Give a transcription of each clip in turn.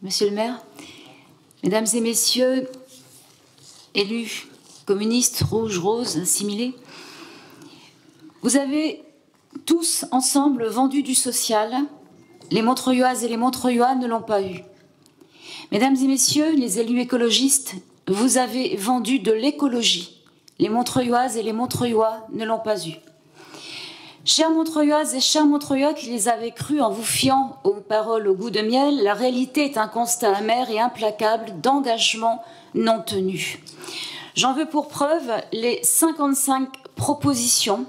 Monsieur le maire, mesdames et messieurs, élus communistes, rouges, roses, assimilés, vous avez tous ensemble vendu du social. Les Montreuilloises et les Montreuillois ne l'ont pas eu. Mesdames et messieurs, les élus écologistes, vous avez vendu de l'écologie. Les Montreuilloises et les Montreuillois ne l'ont pas eu. Chères Montreuilloises et chers Montreuillois qui les avez crus en vous fiant aux paroles au goût de miel, la réalité est un constat amer et implacable d'engagement non tenu. J'en veux pour preuve les 55 propositions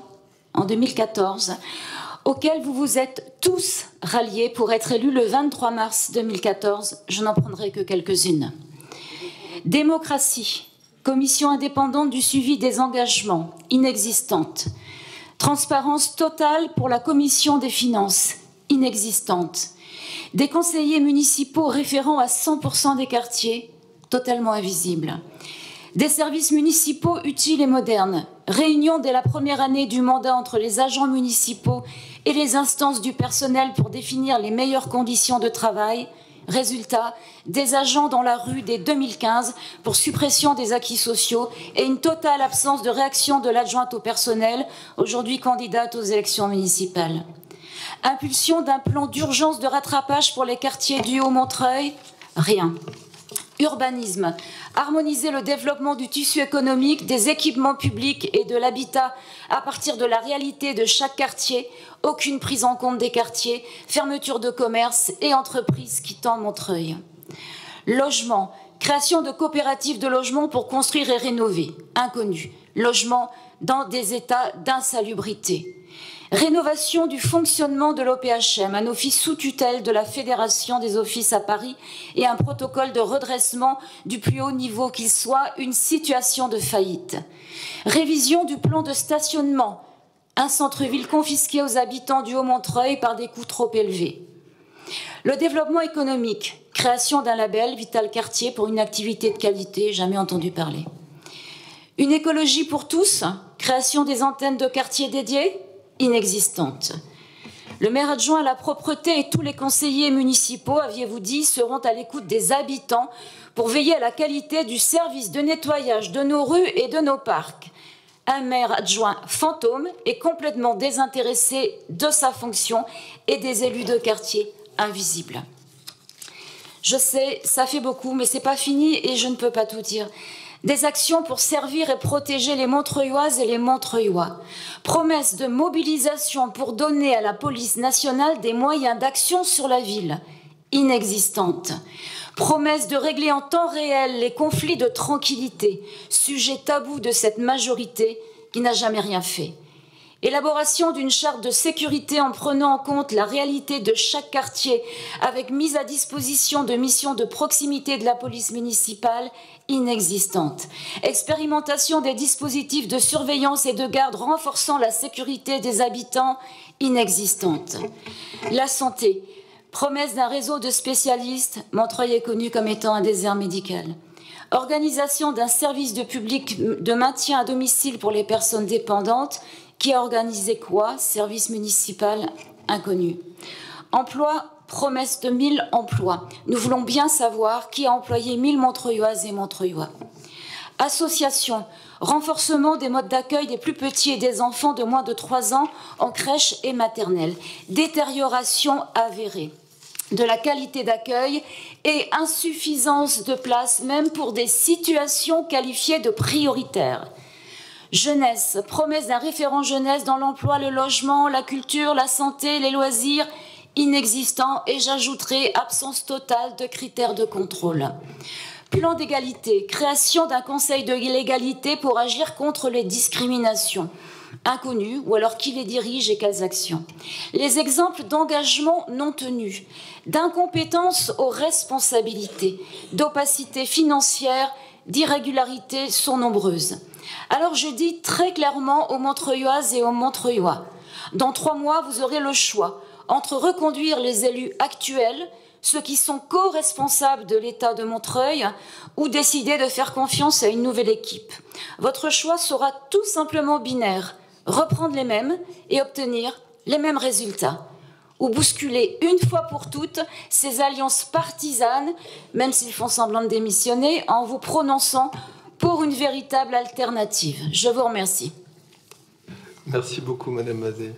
en 2014 auxquelles vous vous êtes tous ralliés pour être élus le 23 mars 2014. Je n'en prendrai que quelques-unes. Démocratie, commission indépendante du suivi des engagements, inexistante. Transparence totale pour la commission des finances, inexistante. Des conseillers municipaux référant à 100% des quartiers, totalement invisibles. Des services municipaux utiles et modernes. Réunion dès la première année du mandat entre les agents municipaux et les instances du personnel pour définir les meilleures conditions de travail. Résultat, des agents dans la rue dès 2015 pour suppression des acquis sociaux et une totale absence de réaction de l'adjointe au personnel, aujourd'hui candidate aux élections municipales. Impulsion d'un plan d'urgence de rattrapage pour les quartiers du Haut-Montreuil, rien. Urbanisme, harmoniser le développement du tissu économique, des équipements publics et de l'habitat à partir de la réalité de chaque quartier, aucune prise en compte des quartiers, fermeture de commerces et entreprises quittant Montreuil. Logement, création de coopératives de logement pour construire et rénover, inconnu. Logement dans des états d'insalubrité. Rénovation du fonctionnement de l'OPHM, un office sous tutelle de la Fédération des offices à Paris et un protocole de redressement du plus haut niveau qu'il soit, une situation de faillite. Révision du plan de stationnement, un centre-ville confisqué aux habitants du Haut-Montreuil par des coûts trop élevés. Le développement économique, création d'un label Vital Quartier pour une activité de qualité, jamais entendu parler. Une écologie pour tous, création des antennes de quartiers dédiées, inexistante. Le maire adjoint à la propreté et tous les conseillers municipaux, aviez-vous dit, seront à l'écoute des habitants pour veiller à la qualité du service de nettoyage de nos rues et de nos parcs. Un maire adjoint fantôme et complètement désintéressé de sa fonction et des élus de quartier invisibles. Je sais, ça fait beaucoup, mais c'est pas fini et je ne peux pas tout dire. Des actions pour servir et protéger les Montreuilloises et les Montreuillois. Promesse de mobilisation pour donner à la police nationale des moyens d'action sur la ville. Inexistante. Promesse de régler en temps réel les conflits de tranquillité, sujet tabou de cette majorité qui n'a jamais rien fait. Élaboration d'une charte de sécurité en prenant en compte la réalité de chaque quartier avec mise à disposition de missions de proximité de la police municipale inexistante. Expérimentation des dispositifs de surveillance et de garde renforçant la sécurité des habitants inexistante. La santé, promesse d'un réseau de spécialistes, Montreuil est connu comme étant un désert médical. Organisation d'un service de public de maintien à domicile pour les personnes dépendantes. Qui a organisé quoi? Service municipal inconnu. Emploi, promesse de 1000 emplois. Nous voulons bien savoir qui a employé 1000 Montreuilloises et Montreuillois. Association, renforcement des modes d'accueil des plus petits et des enfants de moins de 3 ans en crèche et maternelle. Détérioration avérée de la qualité d'accueil et insuffisance de place même pour des situations qualifiées de prioritaires. Jeunesse, promesse d'un référent jeunesse dans l'emploi, le logement, la culture, la santé, les loisirs, inexistant et j'ajouterai absence totale de critères de contrôle. Plan d'égalité, création d'un conseil de l'égalité pour agir contre les discriminations. Inconnus ou alors qui les dirige et quelles actions. Les exemples d'engagement non tenus, d'incompétence aux responsabilités, d'opacité financière, d'irrégularité sont nombreuses. Alors je dis très clairement aux Montreuilloises et aux Montreuillois, dans 3 mois, vous aurez le choix entre reconduire les élus actuels, ceux qui sont co-responsables de l'état de Montreuil, ou décider de faire confiance à une nouvelle équipe. Votre choix sera tout simplement binaire, reprendre les mêmes et obtenir les mêmes résultats. ou bousculer une fois pour toutes ces alliances partisanes, même s'ils font semblant de démissionner, en vous prononçant pour une véritable alternative. Je vous remercie. Merci beaucoup, Madame Mazet.